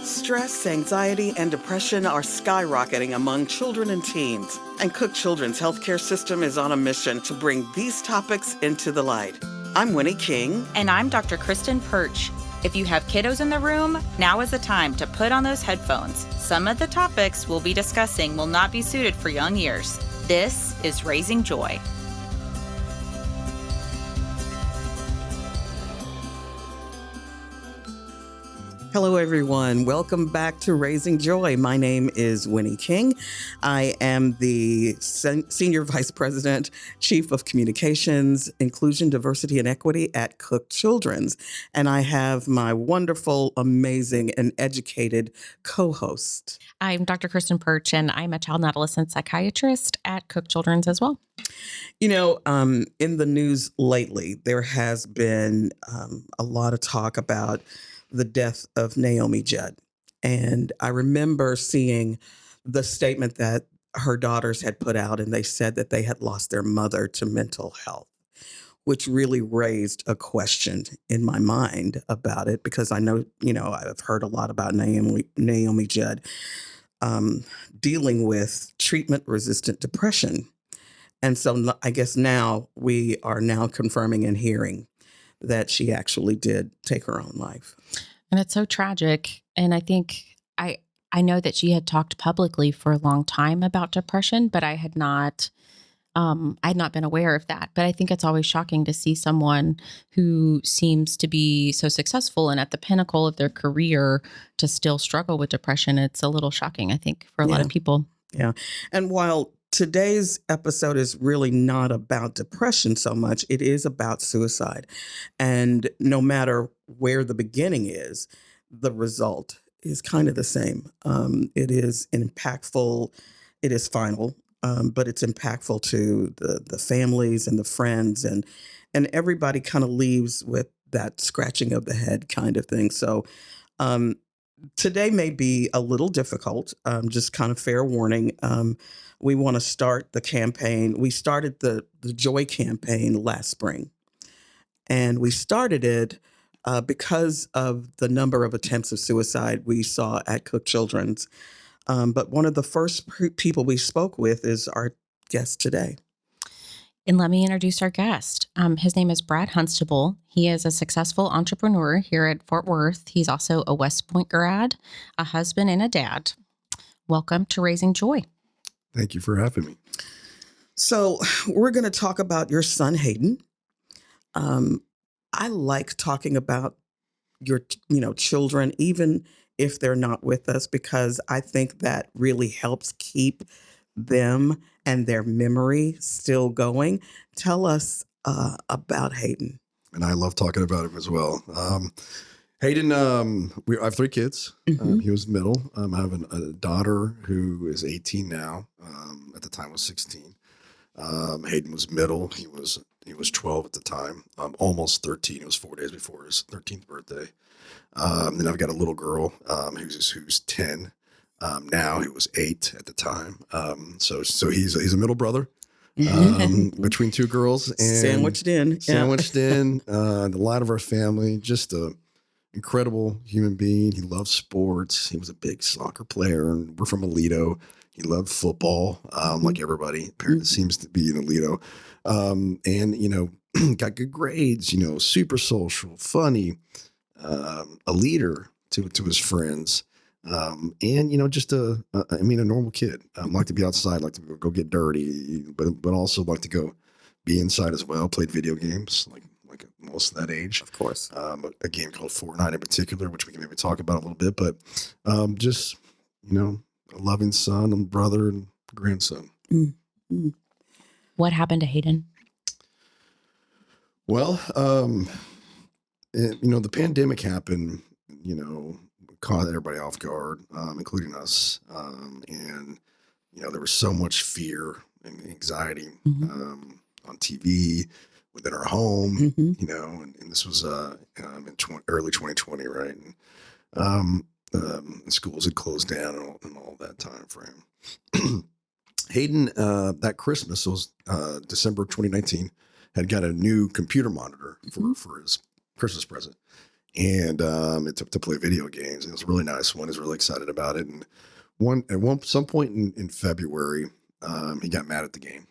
Stress, anxiety, and depression are skyrocketing among children and teens, and Cook Children's healthcare system is on a mission to bring these topics into the light. I'm Winnie King. And I'm Dr. Kristen Perch. If you have kiddos in the room, now is the time to put on those headphones. Some of the topics we'll be discussing will not be suited for young ears. This is Raising Joy. Hello, everyone. Welcome back to Raising Joy. My name is Winnie King. I am the Senior Vice President, Chief of Communications, Inclusion, Diversity, and Equity at Cook Children's. And I have my wonderful, amazing, and educated co-host. I'm Dr. Kristen Perch, and I'm a child and adolescent psychiatrist at Cook Children's as well. You know, in the news lately, there has been a lot of talk about the death of Naomi Judd. And I remember seeing the statement that her daughters had put out, and they said that they had lost their mother to mental health, which really raised a question in my mind about it, because I know, I've heard a lot about Naomi Judd dealing with treatment-resistant depression. And so I guess now we are now confirming and hearing that she actually did take her own life. And it's so tragic. And I think I know that she had talked publicly for a long time about depression, but I had not been aware of that. But I think it's always shocking to see someone who seems to be so successful and at the pinnacle of their career to still struggle with depression. It's a little shocking, I think, for a lot of people. Yeah. And while today's episode is really not about depression so much, it is about suicide. And no matter where the beginning is, the result is kind of the same. It is impactful. It is final, but it's impactful to the families and the friends, and everybody kind of leaves with that scratching of the head kind of thing. So today may be a little difficult, just kind of fair warning. We want to start the campaign. We started the Joy campaign last spring, and we started it because of the number of attempts of suicide we saw at Cook Children's. But one of the first people we spoke with is our guest today. And let me introduce our guest. His name is Brad Hunstable. He is a successful entrepreneur here at Fort Worth. He's also a West Point grad, a husband, and a dad. Welcome to Raising Joy. Thank you for having me. So we're going to talk about your son, Hayden. I like talking about your, children, even if they're not with us, because I think that really helps keep them and their memory still going. Tell us about Hayden. And I love talking about him as well. Hayden, I have 3 kids. Mm-hmm. He was middle. I have a daughter who is 18 now. At the time was 16. Hayden was middle. He was 12 at the time. Almost 13. It was 4 days before his 13th birthday. Then I've got a little girl who's 10 now. He was 8 at the time. So he's a middle brother. Between 2 girls and sandwiched in. The light of our family, just a incredible human being. He loves sports. He was a big soccer player, and we're from Aledo. He loved football, like everybody. Apparently seems to be in Aledo. And, got good grades, super social, funny, a leader to his friends. And, just a normal kid. Like to be outside, like to go get dirty, but also like to go be inside as well. Played video games, like most of that age. Of course. A game called Fortnite in particular, which we can maybe talk about a little bit, but just, a loving son and brother and grandson. Mm-hmm. What happened to Hayden? Well, the pandemic happened, caught everybody off guard, including us. And, there was so much fear and anxiety on TV, within our home, and this was in early 2020, right? And schools had closed down and all that time frame. Hayden, that Christmas, it was December 2019, had got a new computer monitor for his Christmas present. and to play video games. It was really nice. One is really excited about it, and some point in February, he got mad at the game.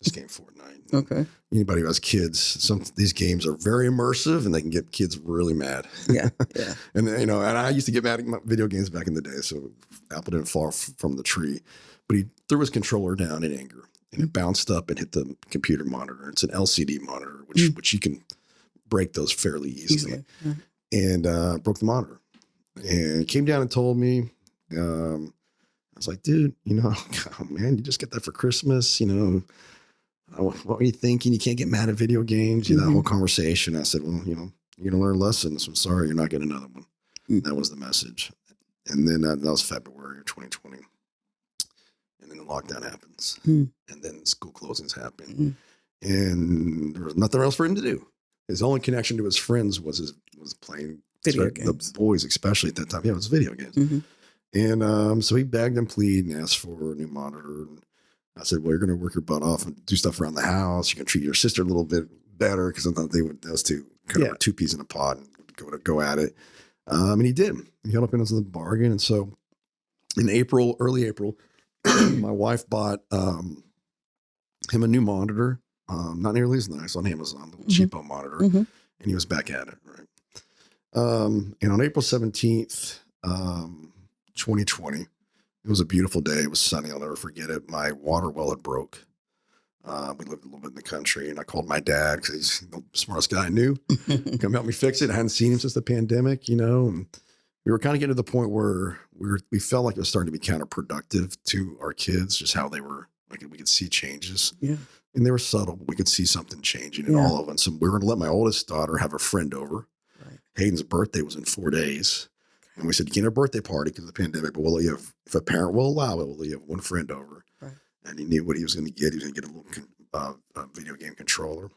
This game Fortnite. Okay. Anybody who has kids, these games are very immersive, and they can get kids really mad. Yeah, yeah. And and I used to get mad at my video games back in the day, so apple didn't fall from the tree. But he threw his controller down in anger, and it bounced up and hit the computer monitor. It's an LCD monitor, which you can break those fairly easily. Yeah. And broke the monitor. And came down and told me. I was like, dude, oh, man, you just get that for Christmas, what were you thinking? You can't get mad at video games. That whole conversation. I said, well, you're going to learn lessons. I'm sorry, you're not getting another one. That was the message. And then that was February of 2020. And then the lockdown happens. And then school closings happen. And there was nothing else for him to do. His only connection to his friends was playing video games. The boys, especially at that time. Yeah, it was video games. And so he begged and pleaded and asked for a new monitor. And I said, well, you're going to work your butt off and do stuff around the house. You can treat your sister a little bit better, because I thought those two kind of were two peas in a pod and go at it. And he did. He held up in us with a bargain. And so in early April, my wife bought him a new monitor, not nearly as nice, on Amazon, the cheapo monitor. And he was back at it. Right. And on April 17th, 2020, it was a beautiful day. It was sunny. I'll never forget it. My water well had broke. We lived a little bit in the country, and I called my dad, because he's the smartest guy I knew. Come help me fix it. I hadn't seen him since the pandemic, and we were kind of getting to the point where we felt like it was starting to be counterproductive to our kids, just how they were, like, we could see changes. Yeah. And they were subtle, but we could see something changing in all of them. So we were going to let my oldest daughter have a friend over. Right. Hayden's birthday was in 4 days. And we said, you can't have a birthday party because of the pandemic, but if a parent will allow it, we'll let you have one friend over. Right. And he knew what he was going to get. He was going to get a little video game controller.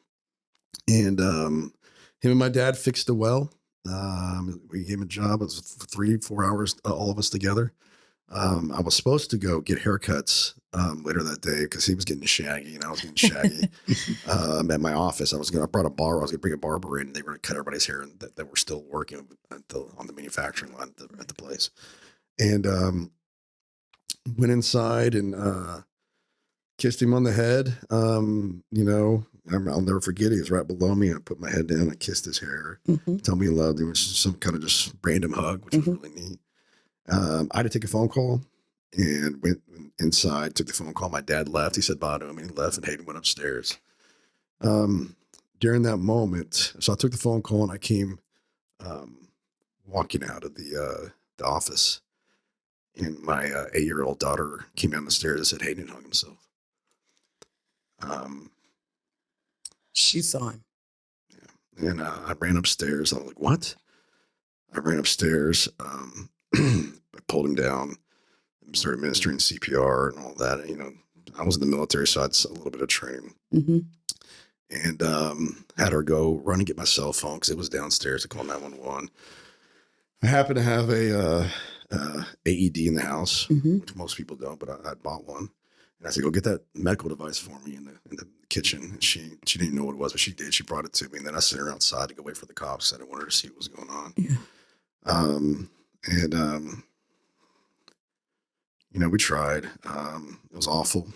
And him and my dad fixed the well. We gave him a job. It was 3-4 hours, all of us together. I was supposed to go get haircuts later that day, because he was getting shaggy and I was getting shaggy. At my office, I brought a barber. I was going to bring a barber in. And they were going to cut everybody's hair that were still working on the manufacturing line at the place. And went inside and kissed him on the head. I'll never forget it. He was right below me. I put my head down. I kissed his hair. Tell me he loved him. It was just some kind of just random hug, which was really neat. I had to take a phone call and went inside, took the phone call. My dad left. He said bye to him, and he left, and Hayden went upstairs. During that moment, so I took the phone call, and I came walking out of the office, and my 8-year-old daughter came down the stairs and said, Hayden hung himself. She saw him. Yeah. And I ran upstairs. I was like, what? I ran upstairs. I pulled him down and started administering CPR and all that. And, I was in the military, so I had a little bit of training. And had her go run and get my cell phone, because it was downstairs, to call 911. I happened to have a AED in the house, which most people don't, but I bought one. And I said, go get that medical device for me in the kitchen. And she didn't know what it was, but she did. She brought it to me. And then I sent her outside to go wait for the cops. I didn't want her to see what was going on. Yeah. We tried. It was awful.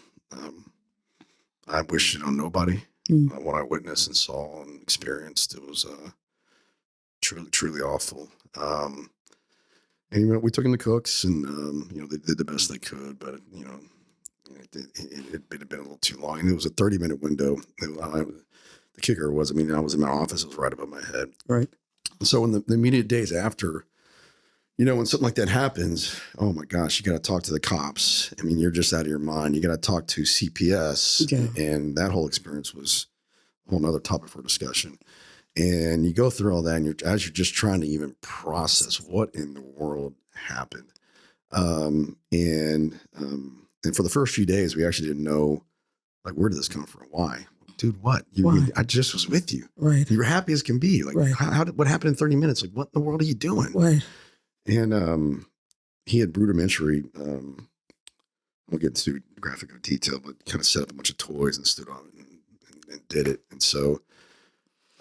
I wished it on nobody. What I witnessed and saw and experienced, it was truly, truly awful. And we took in the cooks, and they did the best they could, but it had been a little too long, and it was a 30-minute window. The kicker was, I was in my office. It was right above my head. Right. So in the immediate days after, when something like that happens, oh my gosh, you got to talk to the cops. You're just out of your mind. You got to talk to CPS. And that whole experience was a whole nother topic for discussion. And you go through all that, and you're just trying to even process what in the world happened. And for the first few days, we actually didn't know, like, where did this come from? Why? Dude, what? I just was with you. Right. You were happy as can be. Like, what happened in 30 minutes? Like, what in the world are you doing? Right. And he had rudimentary, we'll get into graphic detail, but kind of set up a bunch of toys and stood on it and did it. And so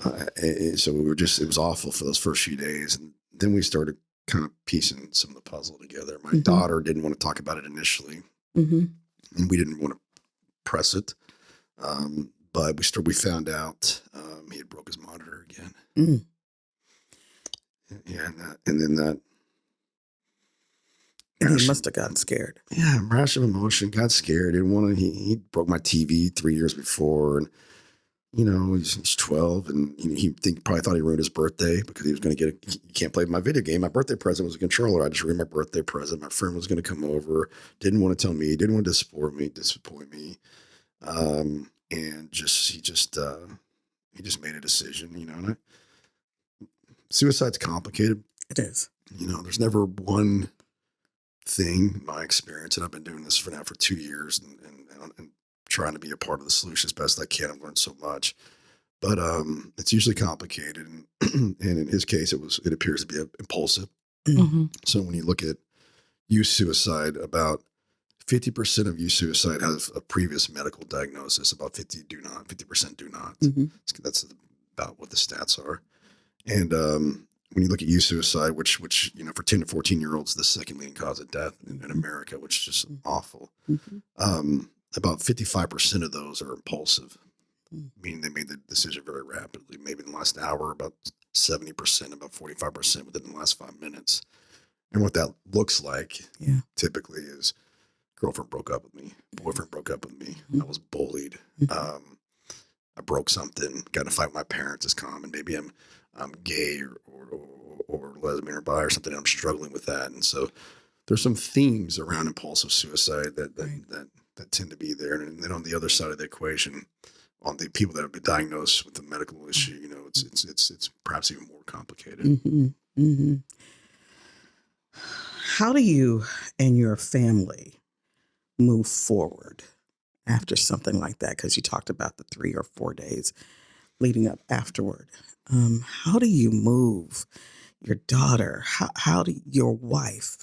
So it was awful for those first few days. And then we started kind of piecing some of the puzzle together. My daughter didn't want to talk about it initially, and we didn't want to press it. But we found out he had broke his monitor again. And then that. And he must have gotten scared. Yeah, rash of emotion, got scared. Didn't want to. He broke my TV 3 years before, and he's 12, and he probably thought he ruined his birthday because he was going to get you can't play my video game. My birthday present was a controller. I just ruined my birthday present. My friend was going to come over, didn't want to tell me, didn't want to disappoint me, and he just made a decision. And suicide's complicated. It is. There's never one thing, in my experience, and I've been doing this for 2 years, and trying to be a part of the solution as best I can. I've learned so much, but it's usually complicated. And in his case, it appears to be impulsive. So when you look at youth suicide, about 50% of youth suicide has a previous medical diagnosis. About 50% do not. That's about what the stats are. And when you look at youth suicide, which for 10 to 14-year-olds, the second leading cause of death in America, which is just awful. About 55% of those are impulsive, meaning they made the decision very rapidly. Maybe in the last hour, about 70%, about 45% within the last 5 minutes. And what that looks like typically is girlfriend broke up with me, boyfriend broke up with me, I was bullied, I broke something, got in a fight with my parents is common. Maybe I'm gay or lesbian or bi or something. I'm struggling with that. And so there's some themes around impulsive suicide that tend to be there. And then on the other side of the equation, on the people that have been diagnosed with a medical issue, it's perhaps even more complicated. How do you and your family move forward after something like that? Because you talked about the 3 or 4 days leading up afterward. How do you move your daughter? How do your wife,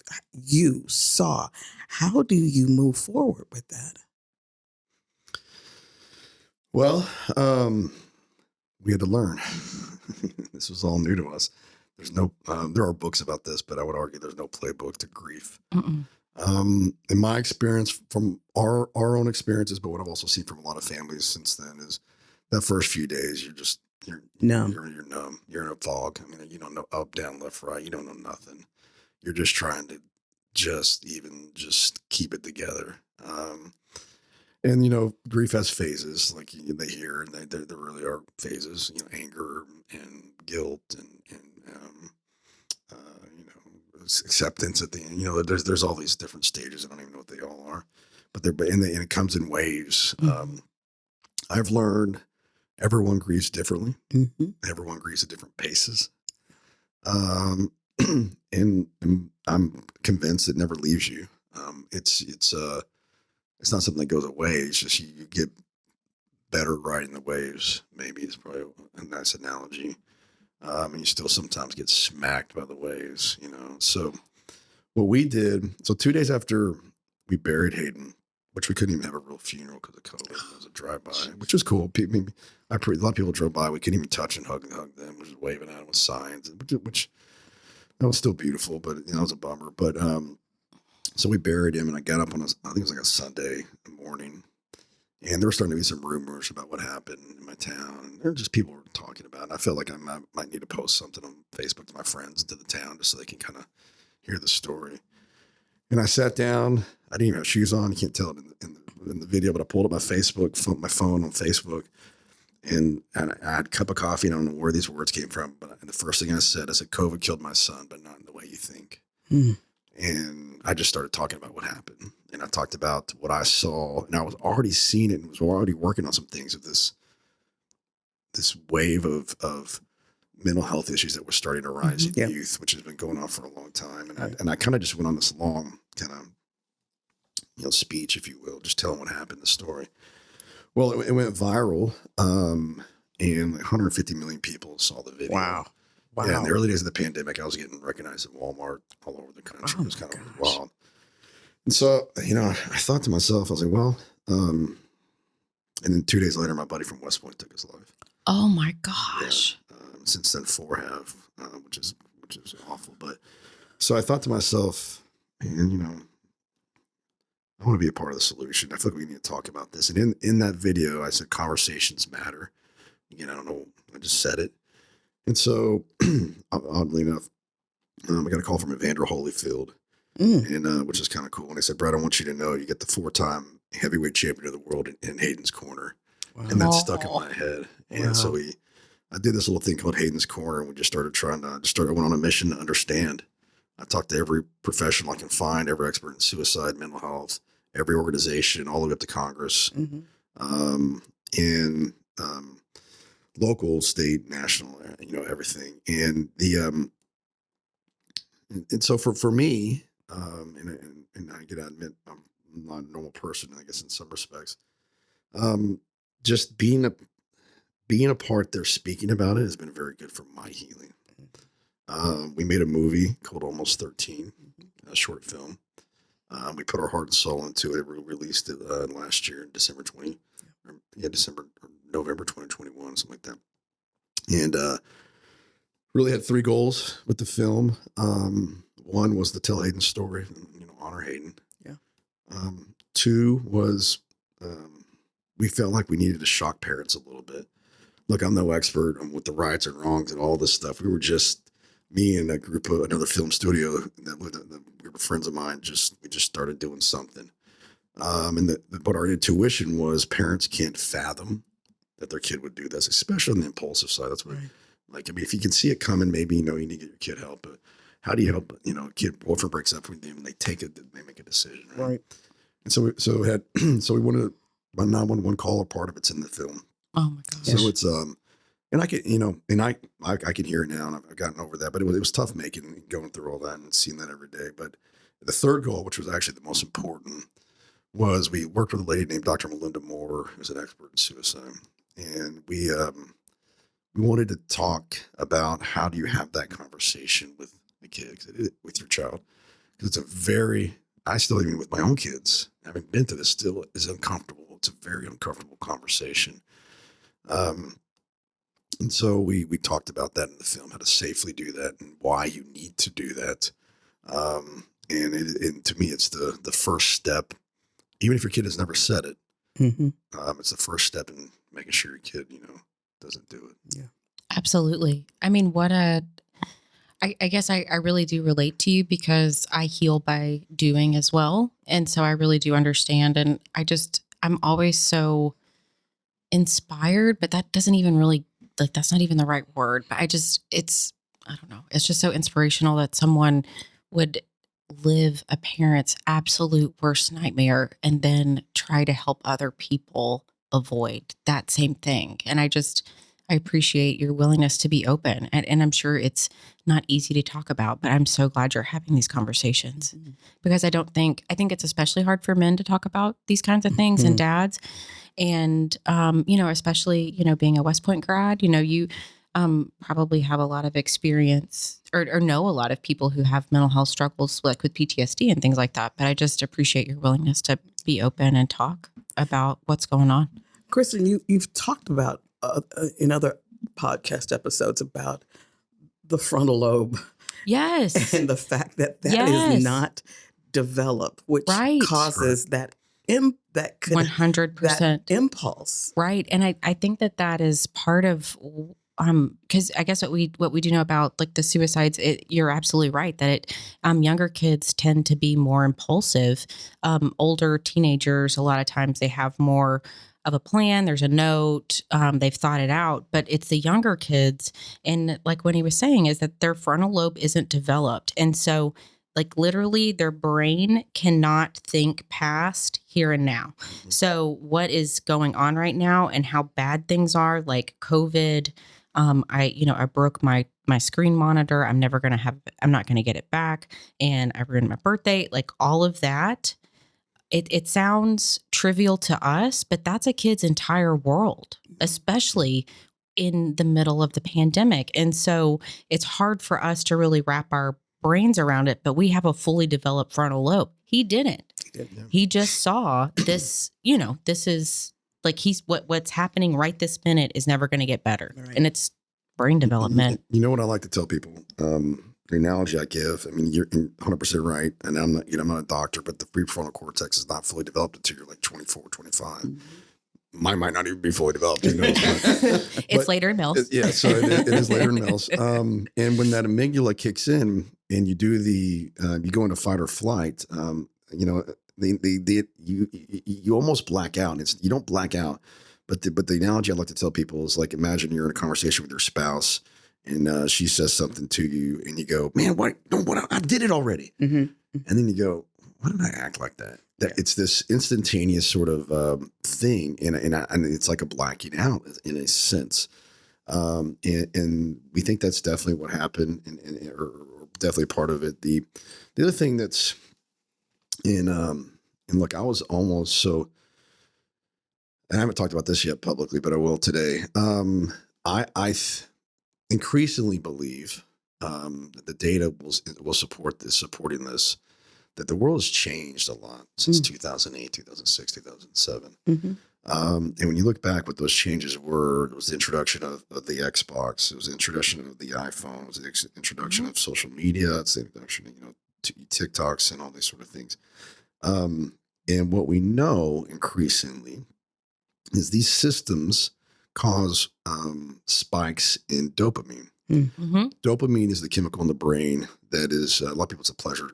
how do you move forward with that? Well, we had to learn. This was all new to us. There's no, there are books about this, but I would argue there's no playbook to grief. In my experience, from our own experiences, but what I've also seen from a lot of families since then, is that first few days, you're numb. You're numb. You're in a fog. I mean, you don't know up, down, left, right. You don't know nothing. You're just trying to just keep it together. And grief has phases, like they hear, and there really are phases. Anger and guilt and acceptance at the end. There's all these different stages. I don't even know what they all are, but and it comes in waves. I've learned everyone grieves differently. Everyone grieves at different paces. And I'm convinced it never leaves you. It's not something that goes away. It's just you get better riding the waves. Maybe it's probably a nice analogy. And you still sometimes get smacked by the waves, So what we did, 2 days after we buried Hayden, which we couldn't even have a real funeral because of COVID. It was a drive-by, which was cool. A lot of people drove by. We couldn't even touch and hug them. We were just waving at them with signs, which that was still beautiful, but it was a bummer. But so we buried him, and I got up on I think it was like a Sunday morning, and there were starting to be some rumors about what happened in my town. And there were just people were talking about it. I felt like I might need to post something on Facebook to my friends to the town just so they can kind of hear the story. And I sat down. I didn't even have shoes on. You can't tell it in the video, but I pulled up my phone on Facebook, and I had a cup of coffee. And I don't know where these words came from, but the first thing I said, COVID killed my son, but not in the way you think. And I just started talking about what happened. And I talked about what I saw, and I was already seeing it and was already working on some things of this wave of mental health issues that were starting to rise in youth, which has been going on for a long time. And I kind of just went on this long kind of, speech, if you will, just telling what happened, the story. Well, it went viral, and like 150 million people saw the video. Wow. Yeah, in the early days of the pandemic, I was getting recognized at Walmart all over the country. It was kind of wild. And so, I thought to myself, I was like, well, and then 2 days later, my buddy from West Point took his life. Oh my Yeah. gosh. Since then, 4 have, which is awful. But so I thought to myself, man, I want to be a part of the solution. I feel like we need to talk about this. And in that video, I said conversations matter. Again, I don't know. I just said it. And so, oddly enough, I got a call from Evander Holyfield, and which is kind of cool. And he said, Brad, I want you to know you get the 4-time heavyweight champion of the world in Hayden's corner. Wow. And that stuck in my head. And Wow. so I did this little thing called Hayden's Corner, and we just started I went on a mission to understand. I talked to every professional I can find, every expert in suicide, mental health, every organization, all the way up to Congress, in local, state, national, everything. And and so for me, and I gotta admit, I'm not a normal person, I guess, in some respects. Just being a part there, speaking about it, has been very good for my healing. We made a movie called Almost 13, a short film. We put our heart and soul into it. We released it last year in November 2021, something like that. And really had 3 goals with the film. One was to tell Hayden's story, honor Hayden. Yeah. 2 was we felt like we needed to shock parents a little bit. Look, I'm no expert on what the rights and wrongs and all this stuff. We were just, me and a group of another film studio that we were friends of mine. We just started doing something. But our intuition was parents can't fathom that their kid would do this, especially on the impulsive side. That's what, if you can see it coming, maybe, you need to get your kid help. But how do you help, a kid, boyfriend breaks up with them and they make a decision. Right. And so we wanted my 911 caller, part of it's in the film. Oh my gosh. So it's, and I can, I can hear it now, and I've gotten over that, but it was tough going through all that and seeing that every day. But the third goal, which was actually the most important, was we worked with a lady named Dr. Melinda Moore, who's an expert in suicide. And we wanted to talk about how do you have that conversation with the kids, with your child. Because I still, even with my own kids, having been to this, still is uncomfortable. It's a very uncomfortable conversation. And so we talked about that in the film, how to safely do that and why you need to do that. And to me, it's the first step, even if your kid has never said it, it's the first step in making sure your kid, doesn't do it. Yeah, absolutely. I mean, I guess I really do relate to you because I heal by doing as well. And so I really do understand. And I'm always so inspired, but that doesn't even really, that's not even the right word. But I don't know. It's just so inspirational that someone would live a parent's absolute worst nightmare and then try to help other people avoid that same thing. And I appreciate your willingness to be open. And I'm sure it's not easy to talk about, but I'm so glad you're having these conversations because I think it's especially hard for men to talk about these kinds of things and dads. And, especially, being a West Point grad, you probably have a lot of experience or know a lot of people who have mental health struggles like with PTSD and things like that. But I just appreciate your willingness to be open and talk about what's going on. Kristen, you've talked about in other podcast episodes about the frontal lobe. Yes. And the fact that is not developed, which causes that 100% that impulse. Right. And I think that is part of, because I guess what we do know about like the suicides, you're absolutely right that younger kids tend to be more impulsive. Older teenagers, a lot of times they have more of a plan. There's a note. They've thought it out, but it's the younger kids. And like what he was saying is that their frontal lobe isn't developed. And so like literally their brain cannot think past here and now. So what is going on right now and how bad things are, like COVID. I broke my screen monitor. I'm not going to get it back. And I ruined my birthday. Like all of that. It sounds trivial to us, but that's a kid's entire world, especially in the middle of the pandemic. And so it's hard for us to really wrap our brains around it, but we have a fully developed frontal lobe. He didn't. He just saw this, this is Like what's happening right this minute is never going to get better. Right. And it's brain development. You know what I like to tell people? The analogy I give, I mean, you're 100% right. And I'm not a doctor, but the prefrontal cortex is not fully developed until you're like 24, 25. Mm-hmm. Mine might not even be fully developed. Who knows? It's later in males. Yeah, so it is later in males. And when that amygdala kicks in and you do you go into fight or flight, you know, you almost black out. You don't black out, but the analogy I like to tell people is like, imagine you're in a conversation with your spouse and she says something to you and you go, man, what I did it already. Mm-hmm. And then you go, why did I act like that? It's this instantaneous sort of thing, and it's like a blacking out in a sense. And we think that's definitely what happened, or definitely part of it. The other thing that's and look, I was almost so. I haven't talked about this yet publicly, but I will today. I increasingly believe that the data will supporting this. That the world has changed a lot since 2008, 2006, 2007. Mm-hmm. And when you look back, what those changes were, it was the introduction of the Xbox, it was the introduction of the iPhone, it was the introduction of social media, it's the introduction of, TikToks and all these sort of things. And what we know increasingly is these systems cause spikes in dopamine. Mm-hmm. Dopamine is the chemical in the brain that is a lot of people. It's a pleasure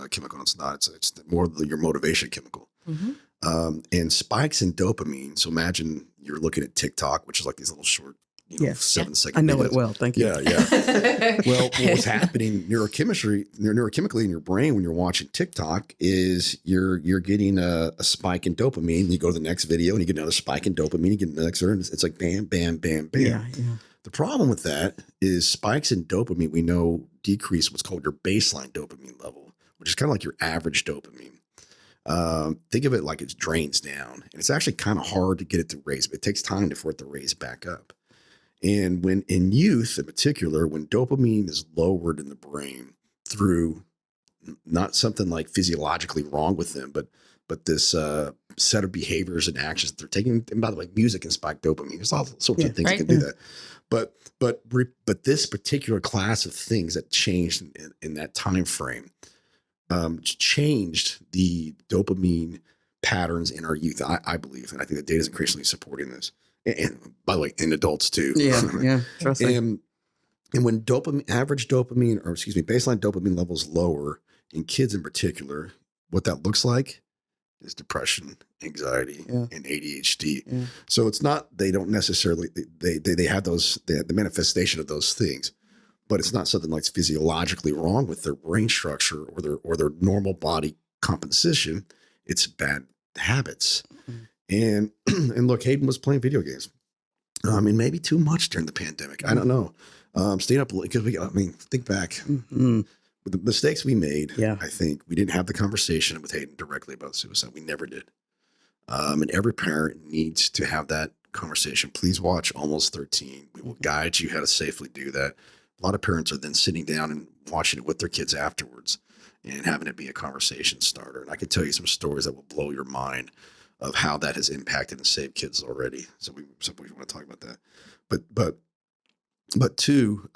chemical. It's not. It's more your motivation chemical. Mm-hmm. And spikes in dopamine. So imagine you're looking at TikTok, which is like these little short, 7-second. I know videos. it well. Thank you. Yeah. Well, what's happening neurochemically in your brain when you're watching TikTok is you're getting a spike in dopamine. And you go to the next video and you get another spike in dopamine. You get the next one. It's like bam, bam, bam, bam. Yeah. The problem with that is spikes in dopamine, we know, decrease what's called your baseline dopamine level, which is kind of like your average dopamine. Think of it like it drains down. And it's actually kind of hard to get it to raise, but it takes time for it to raise back up. And when in youth in particular, when dopamine is lowered in the brain through not something like physiologically wrong with them, but this set of behaviors and actions that they're taking. And by the way, music can spike dopamine. There's all sorts of things that can do that. But this particular class of things that changed in that time frame changed the dopamine patterns in our youth, I believe. And I think the data is increasingly supporting this. And by the way, in adults too. Yeah. Trust me. And when baseline dopamine levels lower in kids in particular, what that looks like is depression, anxiety, and ADHD. Yeah. So it's not, they don't necessarily, they have the manifestation of those things, but it's not something like physiologically wrong with their brain structure or their normal body composition. It's bad habits. Mm-hmm. And look, Hayden was playing video games. And maybe too much during the pandemic. I don't know. Staying up late, because think back. Mm-hmm. With the mistakes we made, I think we didn't have the conversation with Hayden directly about suicide. We never did. And every parent needs to have that conversation. Please watch Almost 13. We will guide you how to safely do that. A lot of parents are then sitting down and watching it with their kids afterwards and having it be a conversation starter. And I can tell you some stories that will blow your mind of how that has impacted and saved kids already. So we want to talk about that. But two,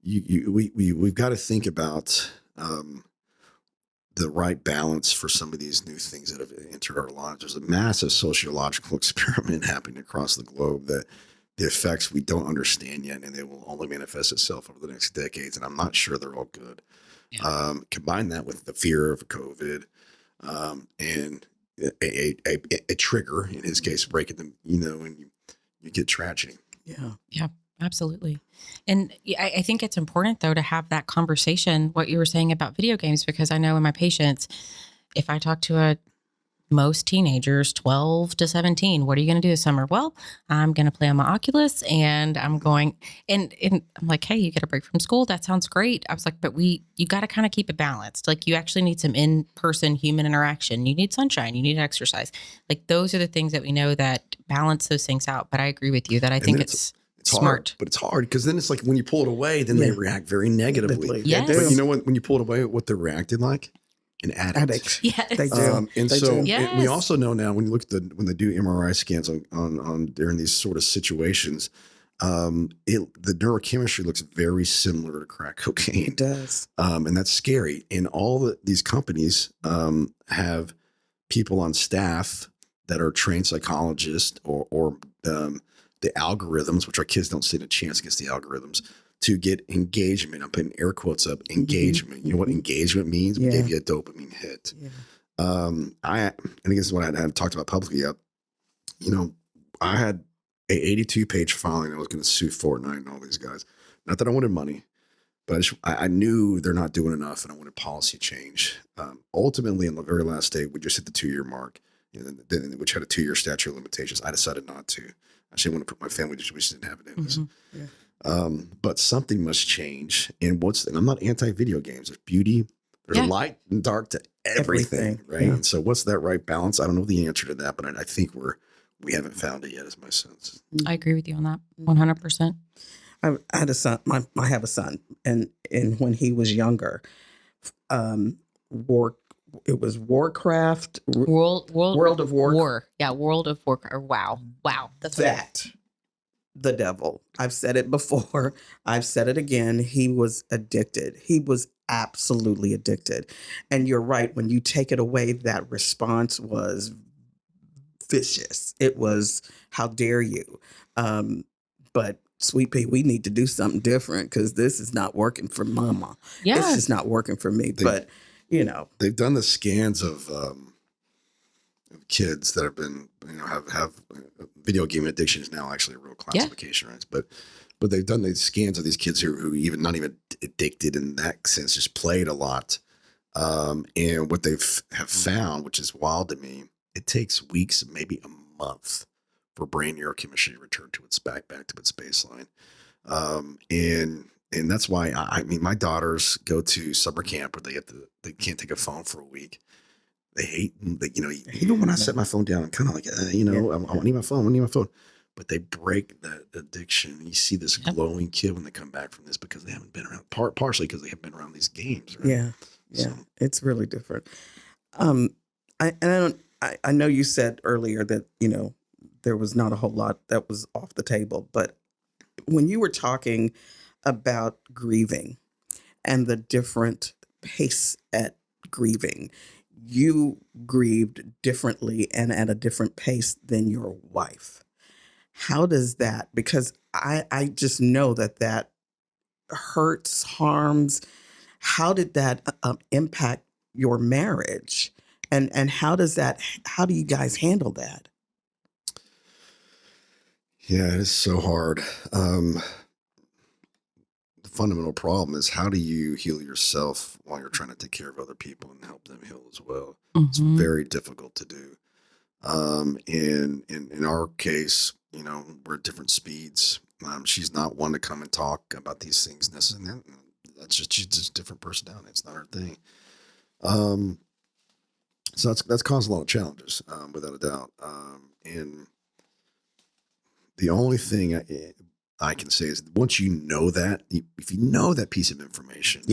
we've got to think about the right balance for some of these new things that have entered our lives. There's a massive sociological experiment happening across the globe that the effects we don't understand yet, and they will only manifest itself over the next decades. And I'm not sure they're all good. Yeah. Combine that with the fear of COVID and a trigger, in his case, breaking them, and you get tragedy. Yeah. Absolutely. And I think it's important, though, to have that conversation, what you were saying about video games, because I know in my patients, if I talk to most teenagers, 12 to 17, what are you going to do this summer? Well, I'm going to play on my Oculus and I'm going, and I'm like, hey, you get a break from school. That sounds great. I was like, but you got to kind of keep it balanced. Like, you actually need some in-person human interaction. You need sunshine. You need exercise. Like, those are the things that we know that balance those things out. But I agree with you that I think it's smart. Hard, but it's hard because then it's like when you pull it away, then they react very negatively. Yes. But you know what? When you pull it away, what they're reacting like? an addict. Addict. Yes. They do. And They so do. and we Yes. also know now when you look at when they do MRI scans on during these sort of situations, the neurochemistry looks very similar to crack cocaine. It does. And that's scary. And these companies have people on staff that are trained psychologists or the algorithms, which our kids don't stand a chance against the algorithms, to get engagement. I'm putting air quotes up, engagement. You know what engagement means? We gave you a dopamine hit. Yeah. And this is what I hadn't talked about publicly yet. I had a 82-page filing. I was going to sue Fortnite and all these guys. Not that I wanted money, but I knew they're not doing enough, and I wanted policy change. Ultimately, in the very last day, we just hit the 2-year mark, which had a 2-year statute of limitations. I decided not to. I didn't want to put my family to, we just didn't have it in us. But something must change. And I'm not anti-video games. There's beauty. There's light and dark to everything. Right. Yeah. And so what's that right balance? I don't know the answer to that, but I think we haven't found it yet, is my sense. I agree with you on that 100%. I had a son. I have a son, and when he was younger, it was Warcraft, World of War. Yeah, World of Warcraft. Wow. That's that the devil. I've said it before. I've said it again. He was addicted. He was absolutely addicted. And you're right. When you take it away, that response was vicious. It was, how dare you? But Sweet Pea, we need to do something different because this is not working for mama. Yeah. It's just not working for me. But, they've done the scans of kids that have been, have video game addiction is now actually a real classification, right? But they've done the scans of these kids who even not even addicted in that sense, just played a lot. And what have found, which is wild to me, it takes weeks, maybe a month, for brain neurochemistry to return to its back to its baseline. And that's why my daughters go to summer camp where they can't take a phone for a week. They hate, even when I set my phone down, I'm kind of like, I need my phone. But they break that addiction. You see this glowing kid when they come back from this because they haven't been around, partially because they haven't been around these games. Right? Yeah. So. It's really different. I know you said earlier that, there was not a whole lot that was off the table, but when you were talking about grieving and the different pace at grieving, you grieved differently and at a different pace than your wife. How does that, because I just know that hurts, harms. How did that impact your marriage? And how do you guys handle that? Yeah, it is so hard. The fundamental problem is, how do you heal yourself while you're trying to take care of other people and help them heal as well? Mm-hmm. It's very difficult to do. In our case, we're at different speeds. She's not one to come and talk about these things necessarily. She's just a different personality. It's not her thing. So that's caused a lot of challenges, without a doubt. And the only thing I can say is, once you know that, if you know that piece of information,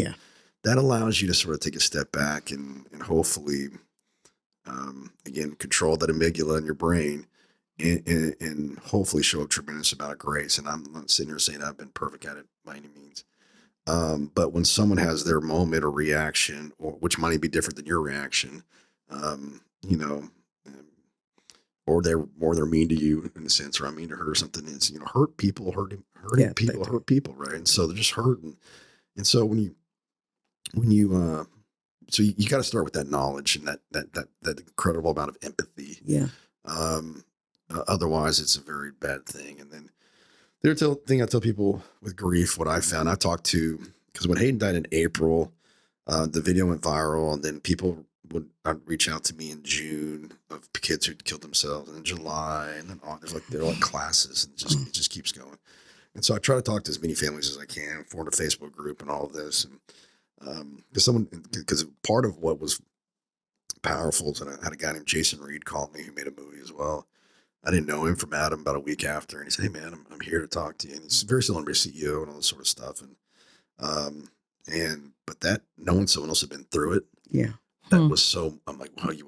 that allows you to sort of take a step back and hopefully, again, control that amygdala in your brain and hopefully show a tremendous amount of grace. And I'm not sitting here saying I've been perfect at it by any means. But when someone has their moment or reaction, which might be different than your reaction, or they're mean to you in a sense, or I'm mean to her or something, is, hurting people, right? And so they're just hurting. And so when you so you got to start with that knowledge and that incredible amount of empathy. Yeah. Otherwise it's a very bad thing. And then the other thing I tell people with grief, what I found, because when Hayden died in April, the video went viral, and then people would reach out to me in June of kids who'd killed themselves, and in July, and then on. They're like classes, and it just keeps going. And so I try to talk to as many families as I can, form a Facebook group and all of this. And because part of what was powerful is that I had a guy named Jason Reed call me, who made a movie as well. I didn't know him from Adam about a week after, and he said, "Hey man, I'm here to talk to you." And he's very similar to CEO and all this sort of stuff. But that knowing someone else had been through it, that was so, I'm like, wow, and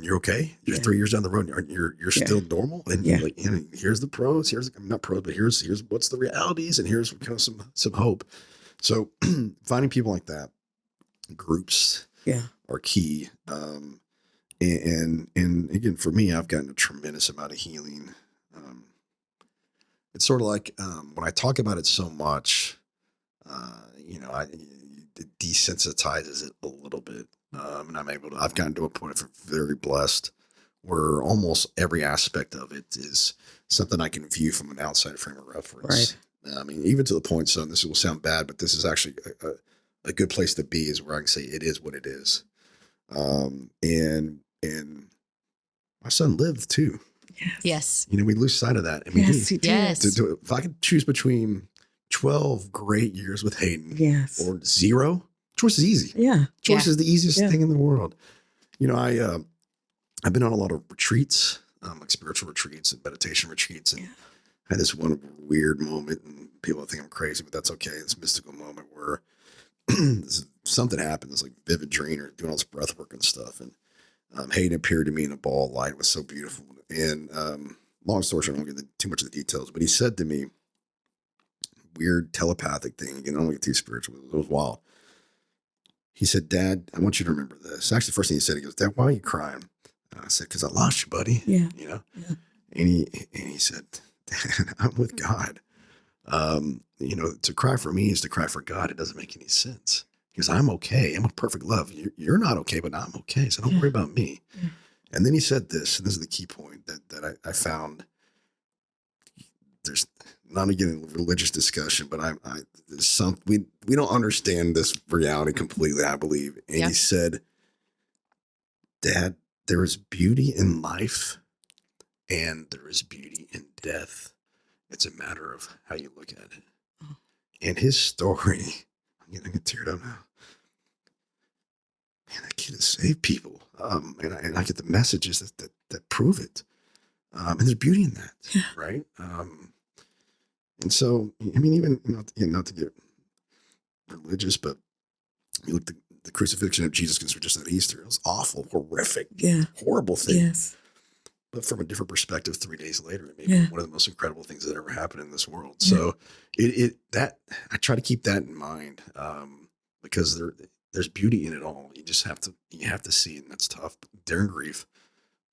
you're okay? You're 3 years down the road and you're still normal. And you're like, and here's the pros, not pros, but here's what's the realities. And here's kind of some hope. So finding people like that, groups are key. And again, for me, I've gotten a tremendous amount of healing. It's sort of like, when I talk about it so much, it desensitizes it a little bit. And I've gotten to a point of very blessed where almost every aspect of it is something I can view from an outside frame of reference. Right. I mean, even to the point, son, this will sound bad, but this is actually a good place to be, is where I can say it is what it is. And my son lived too. Yes. We lose sight of that. I mean, he did. Yes. If I could choose between 12 great years with Hayden or 0, choice is easy. Yeah. Choice is the easiest thing in the world. I've been on a lot of retreats, like spiritual retreats and meditation retreats. And I had this one weird moment, and people think I'm crazy, but that's okay. This mystical moment where something happened. It's like vivid dream, or doing all this breath work and stuff. And Hayden appeared to me in a ball of light. It was so beautiful. And long story short, I don't get into too much of the details, but he said to me, weird telepathic thing. Again, I don't get too spiritual. It was wild. He said, Dad, I want you to remember this. Actually, the first thing he said, he goes, Dad, why are you crying? And I said, because I lost you, buddy. Yeah. And he said, Dad, I'm with God. To cry for me is to cry for God. It doesn't make any sense. Because I'm okay. I'm a perfect love. You're not okay, but I'm okay. So don't worry about me. Yeah. And then he said this, and this is the key point that I found. There's not again a religious discussion, but there's we don't understand this reality completely, I believe. And he said, Dad, there is beauty in life and there is beauty in death. It's a matter of how you look at it. Oh. And his story, I'm getting teared up now. Man, that kid has saved people. And I get the messages that prove it. And there's beauty in that, right? And so, I mean, even not to get religious, but you look at the crucifixion of Jesus, because we're just at Easter. It was awful, horrific, horrible thing. Yes. But from a different perspective, 3 days later, it may be one of the most incredible things that ever happened in this world. So that I try to keep that in mind, because there's beauty in it all. You just have to see it, and that's tough during grief,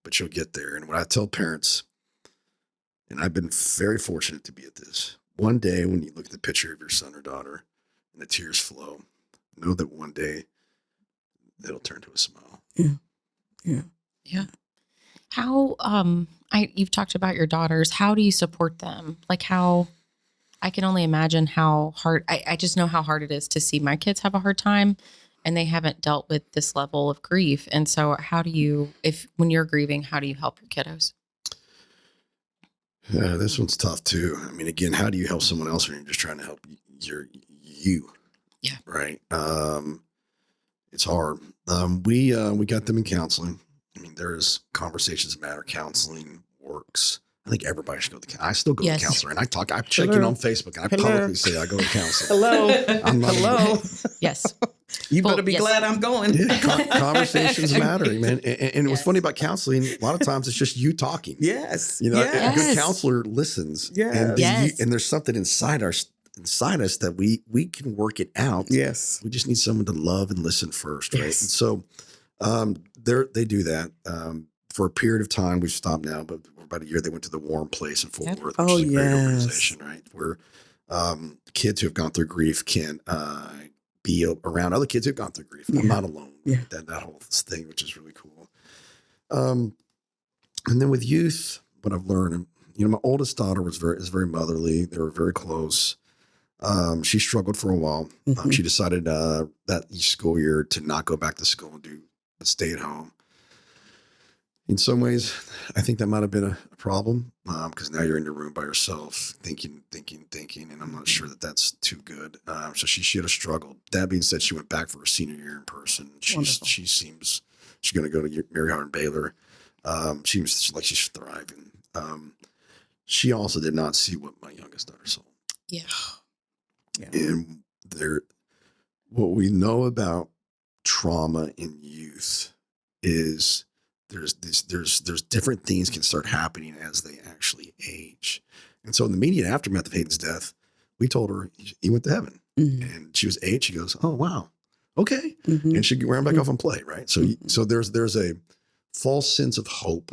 but you'll get there. And when I tell parents, and I've been very fortunate to be at this, one day when you look at the picture of your son or daughter and the tears flow, know that one day it'll turn to a smile. Yeah. How, you've talked about your daughters. How do you support them? Like I can only imagine how hard, I just know how hard it is to see my kids have a hard time, and they haven't dealt with this level of grief. And so when you're grieving, how do you help your kiddos? This one's tough too. I mean, again, how do you help someone else when you're just trying to help you? Yeah. Right. It's hard. We got them in counseling. I mean, there's conversations matter. Counseling works. I think everybody should go to I still go to a counselor, and I check in on Facebook, and I publicly say I go to counseling. Hello. Yes. You better be glad I'm going. Yeah, conversations matter, man. And what's funny about counseling, a lot of times it's just you talking. Yes. A good counselor listens. Yes. And there's something inside us that we can work it out. Yes. We just need someone to love and listen first, right? Yes. And so they do that. For a period of time, we've stopped now, but for about a year, they went to the Warm Place in Fort Worth, which is a great organization, right? Where kids who have gone through grief can be around other kids who've gone through grief. I'm not alone. Yeah. That whole thing, which is really cool. And then with youth, what I've learned, my oldest daughter is very motherly. They were very close. She struggled for a while. Mm-hmm. She decided that school year to not go back to school and stay at home. In some ways, I think that might have been a problem, because now you're in your room by yourself, thinking, and I'm not sure that that's too good. So she should have struggled. That being said, she went back for her senior year in person. She seems she's going to go to Mary Howard Baylor. She seems like she's thriving. She also did not see what my youngest daughter saw. Yeah. And what we know about trauma in youth is there's different things can start happening as they actually age. And so in the immediate aftermath of Hayden's death, we told her he went to heaven. Mhm. And she was 8. She goes, "Oh, wow. Okay." Mhm. And she ran back Mhm. off and play. Right. So, Mhm. so there's a false sense of hope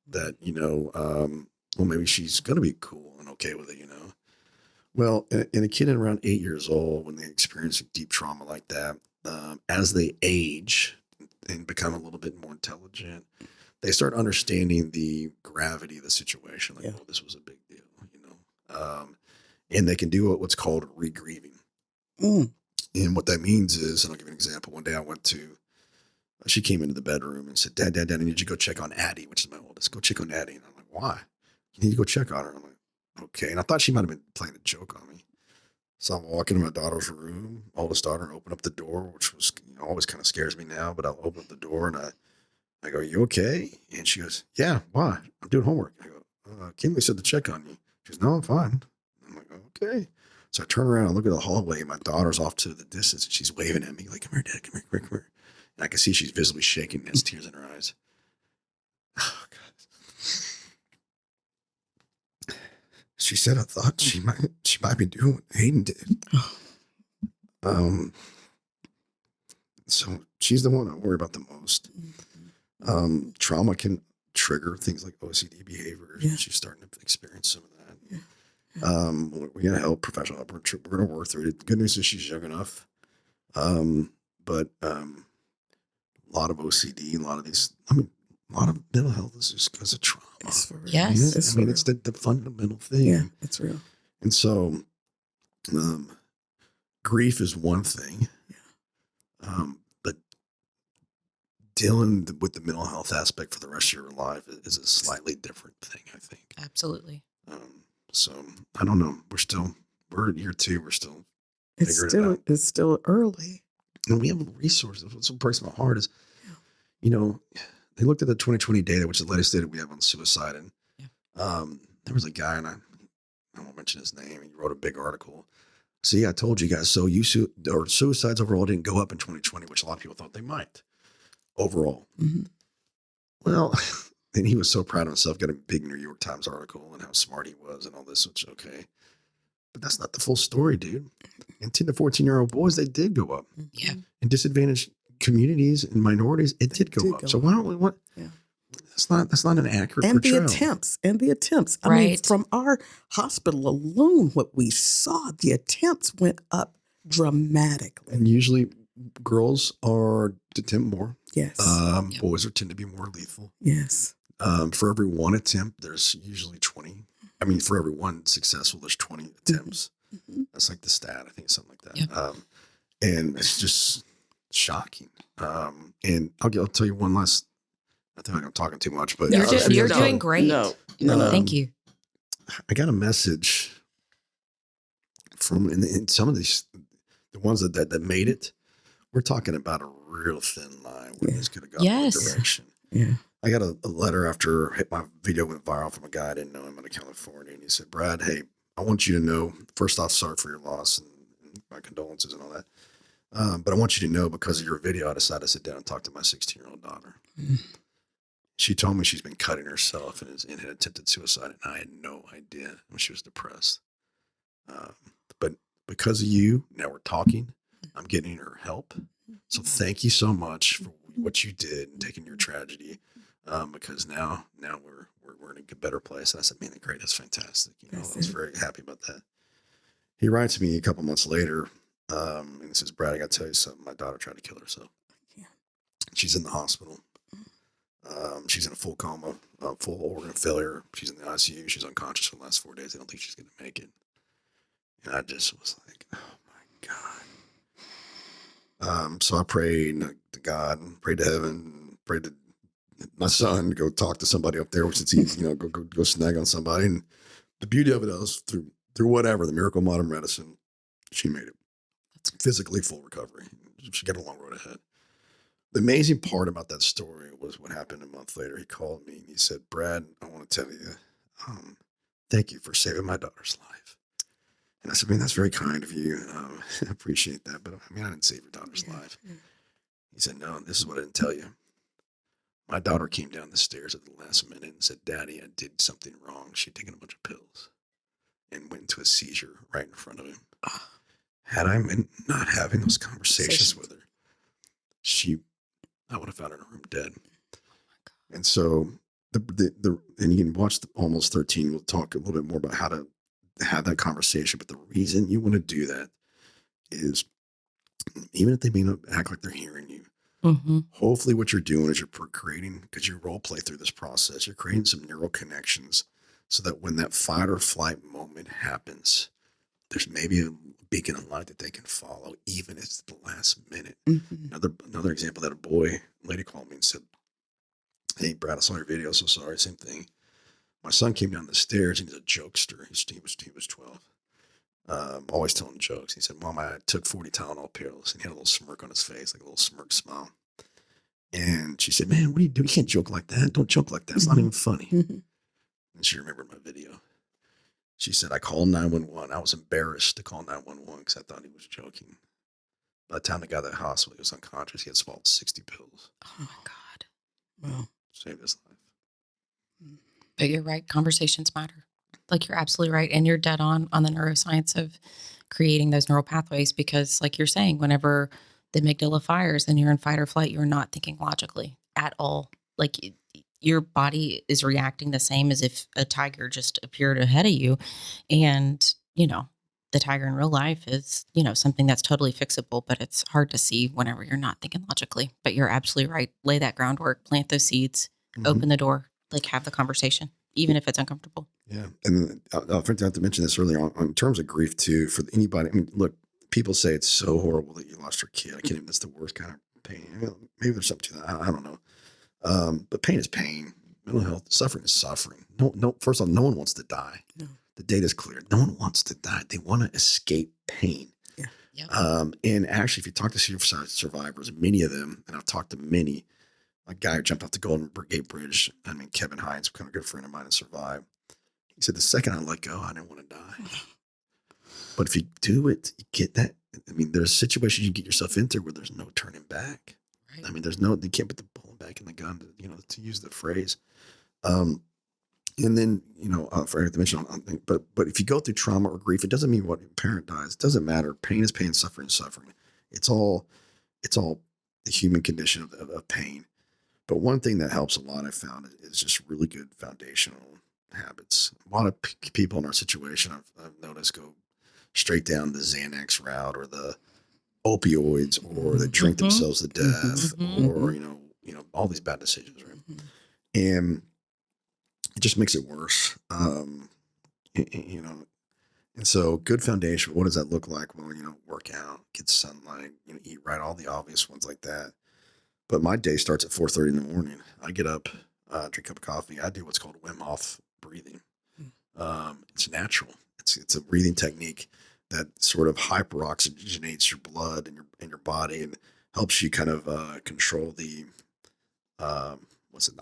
that, well, maybe she's going to be cool and okay with it, Well, and a kid at around 8 years old, when they experience deep trauma like that, as they age and become a little bit more intelligent, they start understanding the gravity of the situation. Like, Yeah. oh, this was a big deal, and they can do what's called re-grieving. Mm. And what that means is, and I'll give you an example. One day she came into the bedroom and said, Dad, I need you to go check on Addie, which is my oldest. Go check on Addie. And I'm like, why? You need to go check on her. I'm like, okay. And I thought she might have been playing a joke on me. So I'm walking to my daughter's room, oldest daughter, and open up the door, which was always kind of scares me now, but I'll open up the door and I go, "You okay?" And she goes, "Yeah, why? I'm doing homework." I go, "Kimberly said to check on you." She goes, "No, I'm fine." I'm like, "Okay." So I turn around and look at the hallway, and my daughter's off to the distance, and she's waving at me like, "Come here, Dad, come here, come here, come here." And I can see she's visibly shaking, and there's tears in her eyes. Oh, God. She said, "I thought she might be doing what Hayden did." So she's the one I worry about the most. Trauma can trigger things like OCD behaviors. Yeah. She's starting to experience some of that. Yeah. We're going to help professional help. We're going to work through it. The good news is she's young enough. But a lot of OCD, a lot of mental health is just because of trauma. It's for real. Yes. It's It's the fundamental thing. Yeah, it's real. And so, grief is one thing. But dealing with the mental health aspect for the rest of your life is a slightly different thing, I think. Absolutely. So I don't know. We're in year 2. We're still figuring it out. It's still early. And we have resources. What's breaks my heart is, they looked at the 2020 data, which is the latest data we have on suicide. And there was a guy, and I won't mention his name. He wrote a big article. See, I told you guys. So suicides overall didn't go up in 2020, which a lot of people thought they might overall. Mm-hmm. Well, and he was so proud of himself, got a big New York Times article and how smart he was and all this, which, okay. But that's not the full story, dude. And 10 to 14-year-old boys, they did go up. Yeah. In disadvantaged communities and minorities, it did go up. So why don't we want? Yeah. That's not an accurate portrayal. And the attempts. I mean, from our hospital alone, what we saw, the attempts went up dramatically. And usually, girls are to attempt more. Yes. Boys tend to be more lethal. Yes. For every one attempt, there's usually 20. I mean, for every one successful, there's 20 attempts. Mm-hmm. That's like the stat. I think it's something like that. Yep. And it's just shocking. And I'll tell you one last. I think I'm talking too much, but you're doing great. No, thank you. I got a message from in some of these, the ones that made it. We're talking about a real thin line where this could have gone in direction. Yeah. I got a letter after my video went viral from a guy I didn't know him out of California. And he said, "Brad, hey, I want you to know, first off, sorry for your loss and my condolences and all that. But I want you to know, because of your video, I decided to sit down and talk to my 16-year-old daughter." Mm. She told me she's been cutting herself and had attempted suicide. And I had no idea when she was depressed. But because of you, now we're talking. I'm getting her help. So thank you so much for what you did and taking your tragedy. Because now we're in a better place. And I said, "Man, great, that's fantastic." I was very happy about that. He writes me a couple months later, and he says, "Brad, I got to tell you something. My daughter tried to kill herself. Yeah. She's in the hospital. She's in a full coma, full organ failure. She's in the ICU. She's unconscious for the last 4 days. They don't think she's going to make it." And I just was like, "Oh my God." So I prayed to God, prayed to heaven, prayed to my son to go talk to somebody up there, which is easy, go snag on somebody. And the beauty of it is through whatever, the miracle of modern medicine, she made it. That's physically full recovery. She got a long road ahead. The amazing part about that story was what happened a month later. He called me and he said, "Brad, I want to tell you, thank you for saving my daughter's life." And I said, "Man, that's very kind of you. I appreciate that. But I didn't save your daughter's life." He said, no, this is what I didn't tell you. My daughter came down the stairs at the last minute and said, Daddy, I did something wrong. She'd taken a bunch of pills and went into a seizure right in front of him. Had I been not having those conversations with her, I would have found her in her room dead. And so and you can watch Almost 13. We'll talk a little bit more about how to have that conversation. But the reason you want to do that is, even if they may not act like they're hearing you, hopefully what you're doing is you're creating, because you role play through this process, you're creating some neural connections so that when that fight or flight moment happens, there's maybe a beacon of light that they can follow, even if it's the last minute. Another example, that lady called me and said, hey, Brad, I saw your video. So sorry. Same thing. My son came down the stairs and he's a jokester. He was 12. Always telling jokes. He said, Mom, I took 40 Tylenol pills, and he had a little smirk on his face, like a little smirk smile. And she said, man, what do you do? You can't joke like that. Don't joke like that. It's not even funny. And she remembered my video. She said, I called 911. I was embarrassed to call 911 because I thought he was joking. By the time they got to the hospital, he was unconscious. He had swallowed 60 pills. Oh my God. Wow. Saved his life. But you're right. Conversations matter. Like, you're absolutely right. And you're dead on the neuroscience of creating those neural pathways, because like you're saying, whenever the amygdala fires and you're in fight or flight, you're not thinking logically at all. Like, your body is reacting the same as if a tiger just appeared ahead of you. And, the tiger in real life is, something that's totally fixable, but it's hard to see whenever you're not thinking logically. But you're absolutely right. Lay that groundwork, plant those seeds, open the door, like, have the conversation, even if it's uncomfortable. Yeah. And I forgot to mention this earlier on in terms of grief too, for anybody. I mean, look, people say it's so horrible that you lost your kid. I can't even, that's the worst kind of pain. Maybe there's something to that. I don't know. But pain is pain. Mental health, suffering is suffering. No, first of all, no one wants to die. No. The data is clear. No one wants to die. They want to escape pain. Yeah. Yep. And actually, if you talk to suicide survivors, many of them, and I've talked to many, a guy who jumped off the Golden Gate Bridge, Kevin Hines, kind of a good friend of mine, and survived. He said, the second I let go, I didn't want to die. But if you do it, you get that. There's situations you get yourself into where there's no turning back. Right. You can't put the bullet back in the gun, to use the phrase. And then, I forgot to mention, but if you go through trauma or grief, it doesn't mean what parent dies. It doesn't matter. Pain is pain, suffering is suffering. It's all the human condition of pain. But one thing that helps a lot, I found, is just really good foundational habits. A lot of people in our situation, I've noticed, go straight down the Xanax route or the opioids, or they drink themselves to death, or all these bad decisions, right? And it just makes it worse. And so good foundation, what does that look like? Well, work out, get sunlight, eat right, all the obvious ones like that. But my day starts at 4:30 in the morning. I get up, drink a cup of coffee. I do what's called Wim Hof breathing. It's natural. It's a breathing technique that sort of hyperoxygenates your blood and your body, and helps you kind of control the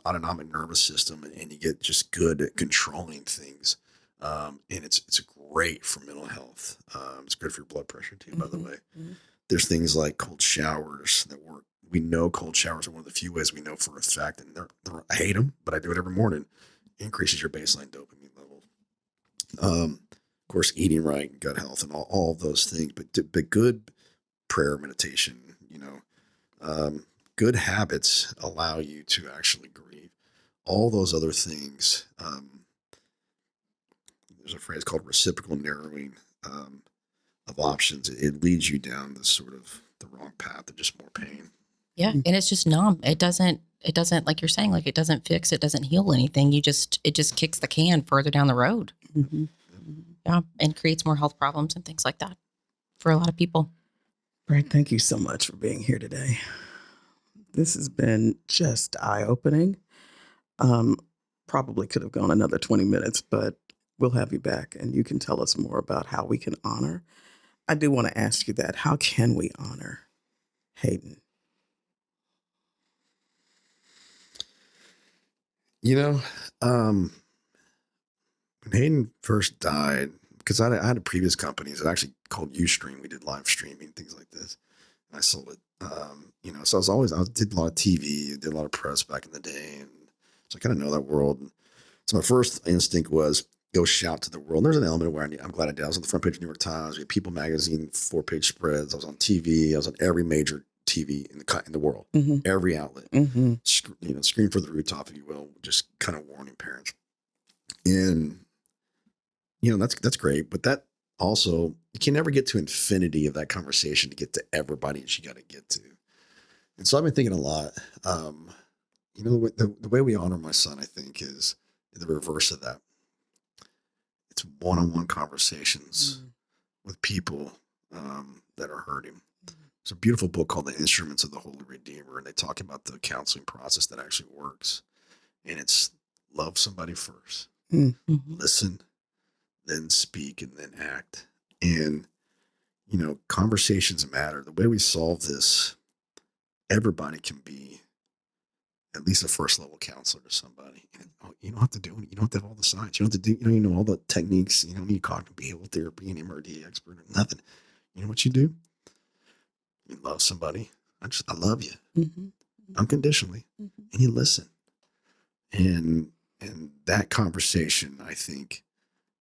autonomic nervous system, and you get just good at controlling things. And it's great for mental health. It's good for your blood pressure too, by the way. There's things like cold showers that work. We know cold showers are one of the few ways we know for a fact, and I hate them, but I do it every morning. Increases your baseline dopamine level. Of course, eating right, gut health, and all of those things. But good prayer, meditation, good habits allow you to actually grieve. All those other things. There's a phrase called reciprocal narrowing of options. It leads you down this sort of the wrong path of just more pain. Yeah. And it's just numb. It doesn't, like you're saying, like, it doesn't fix, it doesn't heal anything. It just kicks the can further down the road. Yeah. And creates more health problems and things like that for a lot of people. Brad, thank you so much for being here today. This has been just eye-opening. Probably could have gone another 20 minutes, but we'll have you back and you can tell us more about how we can honor. I do want to ask you that. How can we honor Hayden? When Hayden first died, because I had a previous company that actually called Ustream. We did live streaming, things like this. I sold it. So I did a lot of TV, did a lot of press back in the day. And so I kind of know that world. And so my first instinct was go shout to the world. And there's an element where I'm glad I did. I was on the front page of New York Times. We had People magazine, 4-page spreads. I was on TV. I was on every major TV in the world, every outlet, scream for the rooftop, if you will, just kind of warning parents. And, that's great. But that also, you can never get to infinity of that conversation to get to everybody that you got to get to. And so I've been thinking a lot, the way we honor my son, I think, is the reverse of that. It's one-on-one conversations with people that are hurting. There's a beautiful book called The Instruments of the Holy Redeemer, and they talk about the counseling process that actually works. And it's love somebody first, listen, then speak, and then act. And, conversations matter. The way we solve this, everybody can be at least a first level counselor to somebody. And you don't have to do it. You don't have to have all the science. You don't have to do, all the techniques. You don't need cognitive behavioral therapy and MRD expert or nothing. You know what you do? You love somebody. I love you unconditionally, and you listen. And that conversation, I think,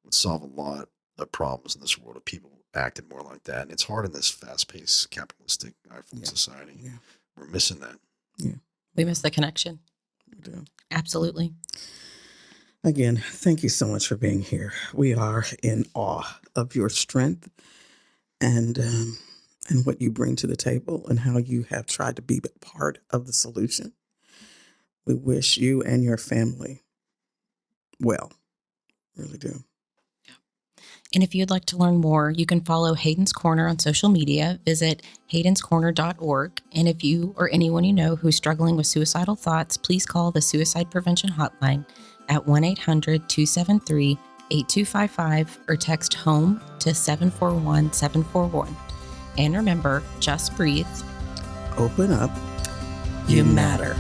would solve a lot of problems in this world of people acting more like that. And it's hard in this fast-paced capitalistic iPhone society. Yeah. We're missing that. Yeah. We miss the connection. We do. Absolutely. Again, thank you so much for being here. We are in awe of your strength and what you bring to the table and how you have tried to be part of the solution. We wish you and your family well. Really do. And if you'd like to learn more, you can follow Hayden's Corner on social media. Visit haydenscorner.org. And if you or anyone you know who's struggling with suicidal thoughts, please call the Suicide Prevention Hotline at 1-800-273-8255 or text HOME to 741-741. And remember, just breathe. Open up. You matter.